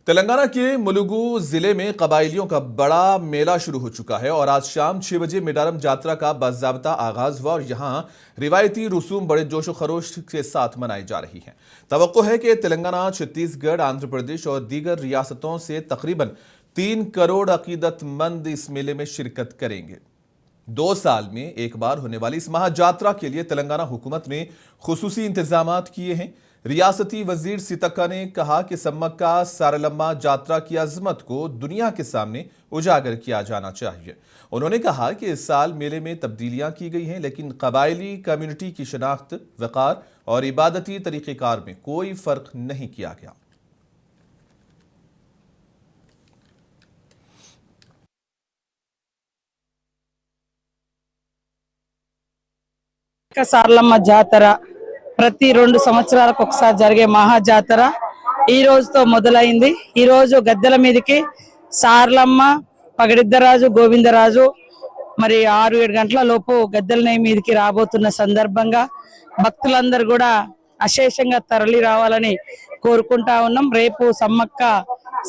तेलंगाना के मुलुगु जिले में कबायलियों का बड़ा मेला शुरू हो चुका है और आज शाम 6 बजे मेडारम यात्रा का बाज़ाब्ता आगाज हुआ और यहां रिवायती रसूम बड़े जोश खरोश के साथ मनाई जा रही हैं। तवक्को है कि तेलंगाना, छत्तीसगढ़, आंध्र प्रदेश और दीगर रियासतों से तकरीबन 3 करोड़ अकीदतमंद इस मेले में शिरकत करेंगे। 2 साल में एक बार होने वाली इस महायात्रा के लिए तेलंगाना हुकूमत ने खुसूसी इंतजाम किए हैं। रियासती वजीर सीतक्का ने कहा कि सम्मक्का सारलम्मा यात्रा की अजमत को दुनिया के सामने उजागर किया जाना चाहिए। उन्होंने कहा कि इस साल मेले में तब्दीलियां की गई हैं, लेकिन कबायली कम्युनिटी की शनाख्त, वक़ार और इबादती तरीक़ेकार में कोई फ़र्क नहीं किया गया। సారలమ్మ జాతర ప్రతి 2 సంవత్సరాలకు ఒకసారి జరిగే మహా జాతర ఈ రోజుతో మొదలైంది। ఈ రోజు గద్దెల మీదకి సారలమ్మ, పగడిద్దరాజు, గోవిందరాజు మరి 6-7 గంటల లోపు గద్దెల మీదకి రాబోతున్న సందర్భంగా భక్తులందరూ కూడా అశేషంగా తరలి రావాలని కోరుకుంటా ఉన్నాం। రేపు సమ్మక్క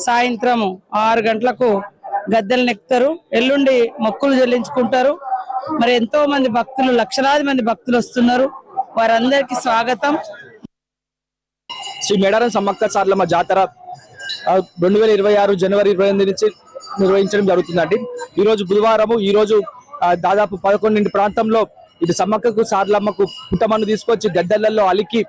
సాయంత్రం 6 గంటలకు గద్దెలను ఎక్కుతారు, ఎల్లుండి మొక్కులు చెల్లించుకుంటారు। మరి ఎంతో మంది భక్తులు, లక్షలాది మంది భక్తులు వస్తున్నారు, వారందరికీ స్వాగతం। శ్రీ మేడారం సమ్మక్క సారలమ్మ జాతర 2026 జనవరి 28 నుంచి నిర్వహించడం జరుగుతుందండి। ఈ రోజు బుధవారం, ఈ రోజు దాదాపు 11 ప్రాంతంలో ఇది సమ్మక్కకు సారలమ్మకు పుట్టమన్ను తీసుకొచ్చి గద్దెలలో అలికి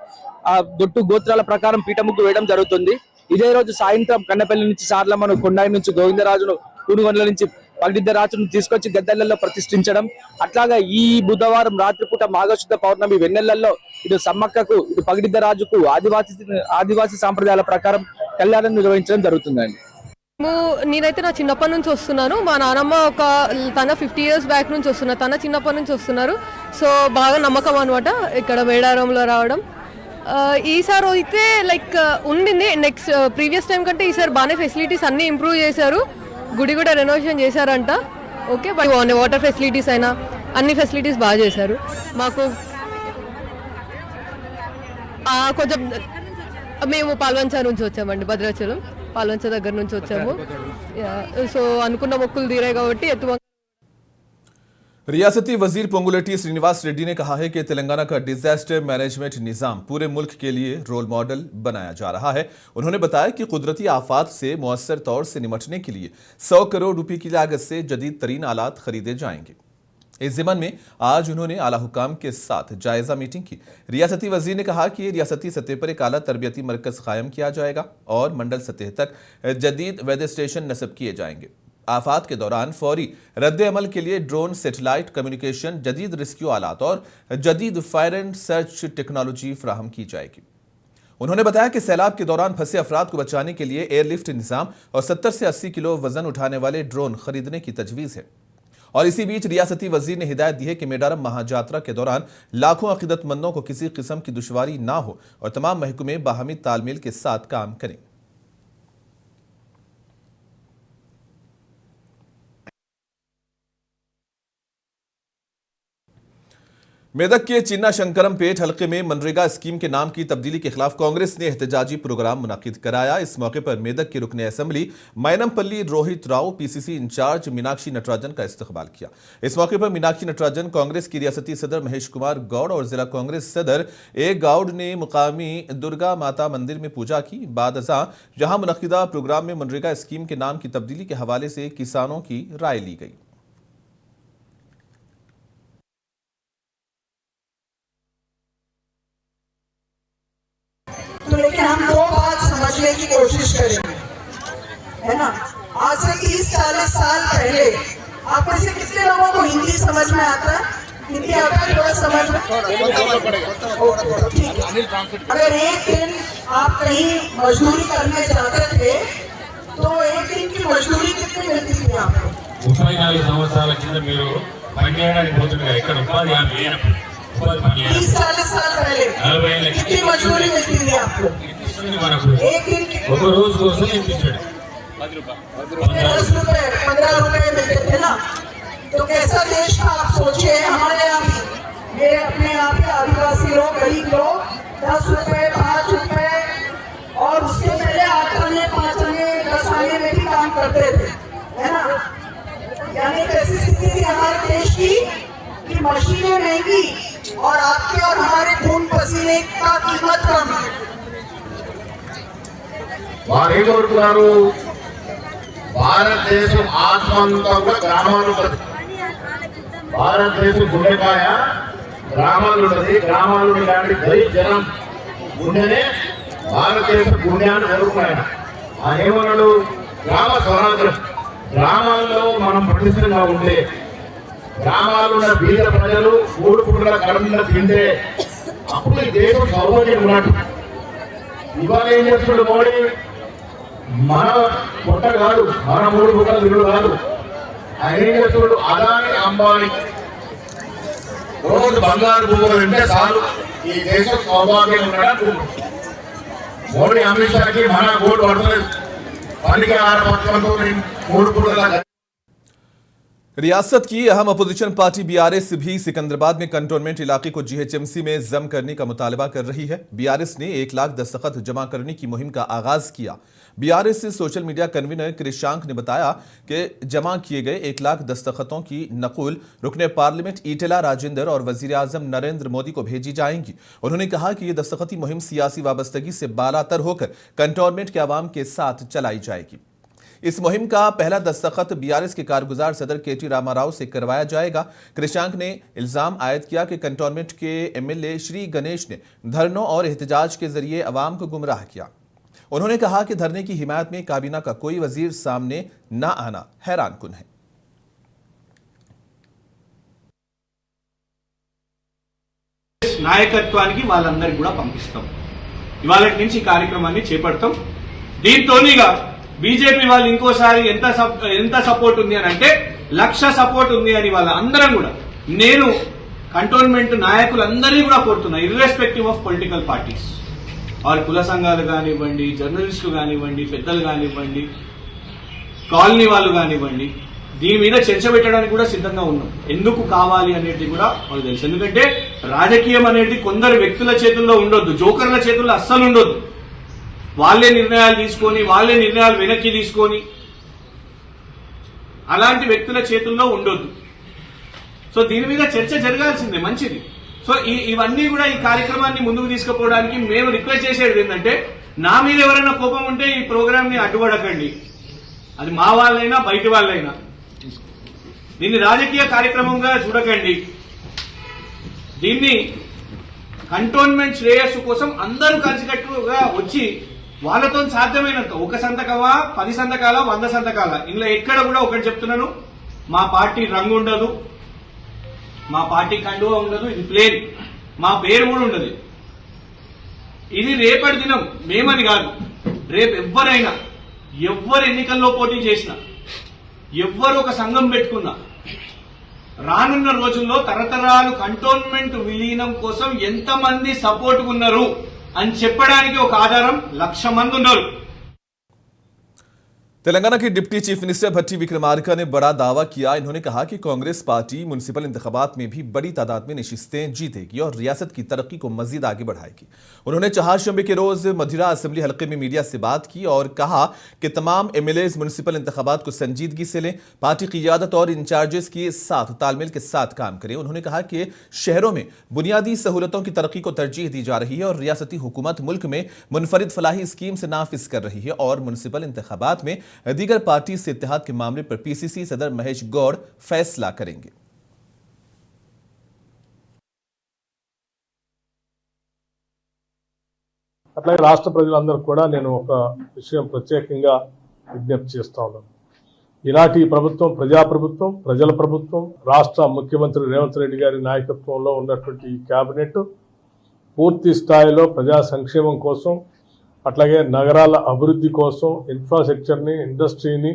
దొట్టు గోత్రాల ప్రకారం పీఠముగ్గు వేయడం జరుగుతుంది। ఇదే రోజు సాయంత్రం కన్నపల్లి నుంచి సారలమ్మను, కొండాయి నుంచి గోవిందరాజును, కూనుగొండల నుంచి పగడిద్దరాజును తీసుకొచ్చి గద్దెలలో ప్రతిష్ఠించడం, అట్లాగా ఈ బుధవారం రాత్రిపూట మాఘశుద్ధ పౌర్ణమి వెన్నెలల్లో ఇటు సమ్మక్కకు, ఇటు పగడిద్దరాజుకు ఆదివాసీ సాంప్రదాయాల ప్రకారం కళ్యాణం నిర్వహించడం జరుగుతుందండి। నేనైతే నా చిన్నప్పటి నుంచి వస్తున్నాను। మా నానమ్మ తన 50 years బ్యాక్ నుంచి వస్తున్నారు, తన చిన్నప్పటి నుంచి వస్తున్నారు। సో బాగా నమ్మకం అనమాట ఇక్కడ మేడారంలో రావడం। ఈసారి అయితే లైక్ ఉండింది, నెక్స్ట్ ప్రీవియస్ టైం కంటే ఈసారి బాగానే ఫెసిలిటీస్ అన్నీ ఇంప్రూవ్ చేశారు। గుడి కూడా రెనోవేషన్ చేశారంట। ఓకే, వాటర్ ఫెసిలిటీస్ అయినా అన్ని ఫెసిలిటీస్ బాగా చేశారు। మాకు కొంచెం మేము పాల్వంచ నుంచి వచ్చామండి, భద్రాచలం పాల్వంచ దగ్గర నుంచి వచ్చాము। సో అనుకున్న మొక్కులు తీరాయి కాబట్టి ఎత్తు। रियासती वजीर पोंगुलेटी श्रीनिवास रेड्डी ने कहा है कि तेलंगाना का डिजास्टर मैनेजमेंट निज़ाम पूरे मुल्क के लिए रोल मॉडल बनाया जा रहा है। उन्होंने बताया कि कुदरती आफात से मौसर तौर से निपटने के लिए 100 करोड़ रुपए की लागत से जदीद तरीन आलात खरीदे जाएंगे। इस ज़िमन में आज उन्होंने आला हुकाम के साथ जायजा मीटिंग की। रियासती वजीर ने कहा कि रियासती सतह पर एक आला तरबियती मरकज़ कायम किया जाएगा और मंडल सतह तक जदीद वेदर स्टेशन नस्ब किए जाएंगे। आफात के दौरान फौरी रद्द अमल के लिए ड्रोन, सेटेलाइट कम्युनिकेशन, जदीद रेस्क्यू आलात और जदीद फायर एंड सर्च टेक्नोलॉजी फ्राहम की जाएगी। उन्होंने बताया कि सैलाब के दौरान फंसे अफराद को बचाने के लिए एयरलिफ्ट निज़ाम और 70 से 80 किलो वजन उठाने वाले ड्रोन खरीदने की तजवीज़ है। और इसी बीच रियासती वजीर ने हिदायत दी है कि मेडारम महायात्रा के दौरान लाखों अकीदतमंदों को किसी किस्म की दुश्वारी ना हो और तमाम महकमे बाहमी तालमेल के साथ काम करें। मेदक के चिन्ना शंकरम पेट हलके में मनरेगा स्कीम के नाम की तब्दीली के खिलाफ कांग्रेस ने एहतजाजी प्रोग्राम मुनाकिद कराया। इस मौके पर मेदक के रुकने assembly Mainampalli Rohit Rao, PCC in charge Meenakshi Natarajan का इस्तकबाल किया। इस मौके पर मीनाक्षी नटराजन, कांग्रेस की रियासती सदर महेश कुमार गौड़ और जिला कांग्रेस सदर ए गौड़ ने मुकामी दुर्गा माता मंदिर में पूजा की। बाद अज़ां जहां मुनक्किदा प्रोग्राम में मनरेगा स्कीम के नाम की तब्दीली के हवाले से किसानों की राय ली गई। लेकिन हम 2 बात समझने की कोशिश करेंगे, है ना। आज से 30-40 साल पहले आप में से कितने लोगों को हिंदी समझ में आता है? हिंदी आता है? थोड़ा समझ में ठीक है। अगर एक दिन आप कहीं मजदूरी करने जाते थे तो एक दिन की मजदूरी कितनी मिलती थी आपको? 34 సంవత్సరాల కింద మీరు పని చేయడానికి పోతుంటే ఇక్కడ ఉపాధి హామీ లేనప్పుడు 30-40 साल पहले कितनी मजदूरी मिलती थी आपको? एक दिन की ఒక రోజు కోసం ఇప్పించాడు 15 रुपए मिलते थे ना। तो कैसा देश था आप सोचिए। हमारे यहाँ भी, मेरे अपने यहाँ पे आदिवासी लोग, गरीब लोग 10 रुपए, 5 रुपए और उसके पहले 8 आने, 5 आने, काम करते थे, है ना। यानी कैसी स्थिति थी हमारे देश की कि मशीनें महंगी और आपके और हमारे खून पसीने का कीमत कम। వారేం కోరుకున్నారు, భారతదేశం ఆత్మ అంతా కూడా గ్రామాలు ఉంటుంది. భారతదేశం గుండెకాయ గ్రామాలు ఉంటుంది. గ్రామాలు ఇలాంటి గరీబ్ జనం గుండెనే భారతదేశం గుండె అని కోరుకున్నాడు. ఆయన ఏమన్నాడు, గ్రామ స్వరాజ్యం. గ్రామాల్లో మనం పటిష్టంగా ఉంటే, గ్రామాల్లో ఉన్న బీద ప్రజలు మూడు పుట్ల కడుపున తింటే అప్పుడు ఈ దేశం సౌకర్యం ఉన్నట్టు. ఇవాళ ఏం చేస్తున్నాడు మోడీ, మన పొట్ట కాదు, మన మూడు పుట్టలు తిరుడు కాదు. ఆయన ఏం చేస్తున్నాడు, అదాని అంబానీ రోజు బంగారు భూములు అంటే చాలు ఈ దేశం సౌభాగ్యం ఉండడానికి. మోడీ అమిత్ షాకి మన ఓటు పడలేదు. పనికి 6 మూడు పుట్టల रियासत की अहम अपोजिशन पार्टी बीआरएस भी सिकंदराबाद में कंटोनमेंट इलाके को जीएचएमसी में जम करने का मुतालबा कर रही है। बीआरएस ने 1 लाख दस्तखत जमा करने की मुहिम का आगाज किया। बीआरएस से सोशल मीडिया कन्वीनर कृषांक ने बताया कि जमा किए गए 1 लाख दस्तखतों की नकुल रुकने पार्लियामेंट ईटेला राजेंद्र और वजीर आजम नरेंद्र मोदी को भेजी जाएंगी। उन्होंने कहा कि यह दस्तखती मुहिम सियासी वाबस्तगी से बालातर होकर कंटोनमेंट के अवाम के साथ चलाई जाएगी। इस मुहिम का पहला दस्तखत बीआरएस के कारगुजार सदर केटी रामाराव से करवाया जाएगा। कृषांक ने इल्जाम आयद किया कि कंटोनमेंट के एमएलए श्री गणेश ने धरनों और एहतजाज के जरिए अवाम को गुमराह किया। उन्होंने कहा कि धरने की हिमायत में काबीना का कोई वजीर सामने न आना हैरानकुन है। నాయకత్వానికి వాళ్ళందరికీ కూడా పంపిస్తాం. ఇవాళ నుంచి కార్యక్రమాన్ని చేపడతాం. దీంతోనిగా బీజేపీ వాళ్ళు ఇంకోసారి ఎంత సపోర్ట్ ఉంది అని అంటే 1,00,000 సపోర్ట్ ఉంది అని వాళ్ళ అందరం కూడా నేను కంటోన్మెంట్ నాయకులందరినీ కూడా కోరుతున్నా, ఇర్రెస్పెక్టివ్ ఆఫ్ పొలిటికల్ పార్టీస్, వారి కుల సంఘాలు కానివ్వండి, జర్నలిస్టులు కానివ్వండి, పెద్దలు కానివ్వండి, కాలనీ వాళ్ళు కానివ్వండి, దీని మీద చర్చ పెట్టడానికి కూడా సిద్ధంగా ఉన్నాం. ఎందుకు కావాలి అనేది కూడా వాళ్ళకి తెలుసు. ఎందుకంటే రాజకీయం అనేది కొందరు వ్యక్తుల చేతుల్లో ఉండొద్దు, జోకర్ల చేతుల్లో అస్సలు ఉండొద్దు. వాళ్ళే నిర్ణయాలు తీసుకొని, వాళ్ళే నిర్ణయాలు వెనక్కి తీసుకొని అలాంటి వ్యక్తుల చేతుల్లో ఉండొద్దు. సో దీని మీద చర్చ జరగాల్సిందే, మంచిది. సో ఇవన్నీ కూడా ఈ కార్యక్రమాన్ని ముందుకు తీసుకుపోవడానికి మేము రిక్వెస్ట్ చేసేది ఏంటంటే, నా మీద ఎవరైనా కోపం ఉంటే ఈ ప్రోగ్రామ్ ని అడ్డుపడకండి. అది మా వాళ్ళైనా బయట వాళ్ళైనా దీన్ని రాజకీయ కార్యక్రమంగా చూడకండి. దీన్ని కంటోన్మెంట్ శ్రేయస్సు కోసం అందరూ కలిసికట్టుగా వచ్చి వాళ్ళతో సాధ్యమైనంత 1 సంతకమా 10 సంతకాల 100 సంతకాల ఇందులో ఎక్కడ కూడా ఒకటి చెప్తున్నాను, మా పార్టీ రంగు ఉండదు, మా పార్టీ కండువా ఉండదు, ఇది ప్లేన్, మా పేరు కూడా ఉండదు. ఇది రేపటి దినం మేమని కాదు, రేపు ఎవరైనా ఎవ్వరు ఎన్నికల్లో పోటీ చేసినా, ఎవ్వరు ఒక సంఘం పెట్టుకున్నా, రానున్న రోజుల్లో తరతరాలు కంటోన్మెంట్ విలీనం కోసం ఎంతమంది సపోర్ట్ ఉన్నారు అని చెప్పడానికి ఒక ఆధారం 1,00,000 మంది ఉన్నారు. तेलंगाना के डिप्टी चीफ मिनिस्टर भट्टी विक्रमार्का ने बड़ा दावा किया। इन्होंने कहा कि कांग्रेस पार्टी म्युनिसिपल इंतखाबात में भी बड़ी तादाद में नशिस्तें जीतेगी और रियासत की तरक्की को मजीद आगे बढ़ाएगी। उन्होंने चहारशंबे के रोज मधिरा असेंबली हलके में मीडिया से बात की और कहा कि तमाम एमएलएज म्युनिसिपल इंतखाबात को संजीदगी से लें, पार्टी क़ियादत और इंचार्जेस के साथ तालमेल के साथ काम करें। उन्होंने कहा कि शहरों में बुनियादी सहूलतों की तरक्की को तरजीह दी जा रही है और रियासती हुकूमत मुल्क में मुनफरिद फलाही स्कीम से नाफिज कर रही है और म्युनिसिपल इंतखाबात में दीगर पार्टी से इत्तेहाद के मामले पर पीसीसी सदर महेश गौड़ फैसला करेंगे। అట్లాగే రాష్ట్ర ప్రజలందరూ కూడా నేను ఒక విషయం ప్రత్యేకంగా విజ్ఞప్తి చేస్తా ఉన్నాను. ఈనాటి ప్రభుత్వం ప్రజాప్రభుత్వం, ప్రజల ప్రభుత్వం, రాష్ట్ర ముఖ్యమంత్రి రేవంత్ రెడ్డి గారి నాయకత్వంలో ఉన్నటువంటి ఈ కేబినెట్ పూర్తి స్థాయిలో ప్రజా సంక్షేమం కోసం, అట్లాగే నగరాల అభివృద్ధి కోసం, ఇన్ఫ్రాస్ట్రక్చర్ని, ఇండస్ట్రీని,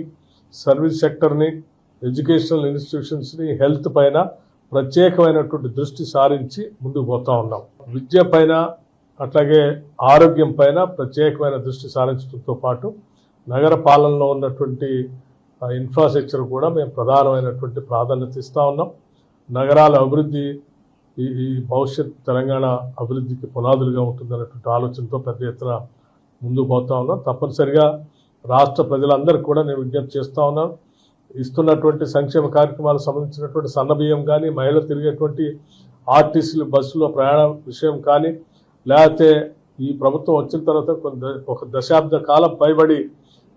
సర్వీస్ సెక్టర్ని, ఎడ్యుకేషనల్ ఇన్స్టిట్యూషన్స్ని, హెల్త్ పైన ప్రత్యేకమైనటువంటి దృష్టి సారించి ముందుకు పోతా ఉన్నాం. విద్య పైన అట్లాగే ఆరోగ్యం పైన ప్రత్యేకమైన దృష్టి సారించడంతో పాటు నగర పాలనలో ఉన్నటువంటి ఇన్ఫ్రాస్ట్రక్చర్ కూడా మేము ప్రధానమైనటువంటి ప్రాధాన్యత ఇస్తా ఉన్నాం. నగరాల అభివృద్ధి ఈ భవిష్యత్ తెలంగాణ అభివృద్ధికి పునాదులుగా ఉంటుందన్నటువంటి ఆలోచనతో పెద్ద ఎత్తున ముందుకు పోతా ఉన్నాం. తప్పనిసరిగా రాష్ట్ర ప్రజలందరికీ కూడా నేను విజ్ఞప్తి చేస్తా ఉన్నాను. ఇస్తున్నటువంటి సంక్షేమ కార్యక్రమాలకు సంబంధించినటువంటి సన్నబియ్యం కానీ, మహిళలు తిరిగేటువంటి ఆర్టీసీలు బస్సులో ప్రయాణం విషయం కానీ, లేకపోతే ఈ ప్రభుత్వం వచ్చిన తర్వాత ఒక దశాబ్ద కాలం పైబడి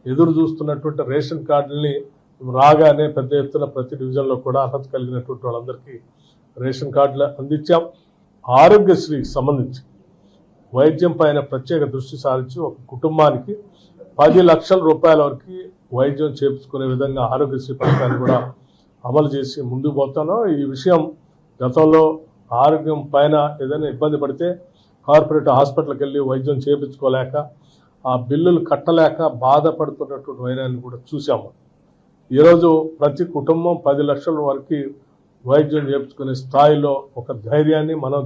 ఎదురు చూస్తున్నటువంటి రేషన్ కార్డుల్ని రాగానే పెద్ద ఎత్తున ప్రతి డివిజన్లో కూడా అర్హత కలిగినటువంటి వాళ్ళందరికీ రేషన్ కార్డులు అందించాం. ఆరోగ్యశ్రీకి సంబంధించి వైద్యం పైన ప్రత్యేక దృష్టి సారించి ఒక కుటుంబానికి 10 లక్షల రూపాయల వరకు వైద్యం చేయించుకునే విధంగా ఆరోగ్యశ్రీ పథకాన్ని కూడా అమలు చేసి ముందుకు పోతాను. ఈ విషయం గతంలో ఆరోగ్యం పైన ఏదైనా ఇబ్బంది పడితే కార్పొరేట్ హాస్పిటల్కి వెళ్ళి వైద్యం చేయించుకోలేక ఆ బిల్లులు కట్టలేక బాధపడుతున్నటువంటి వైనాన్ని కూడా చూసాము. ఈరోజు ప్రతి కుటుంబం 10 లక్షల వరకు వైద్యం చేయించుకునే స్థాయిలో ఒక ధైర్యాన్ని మనం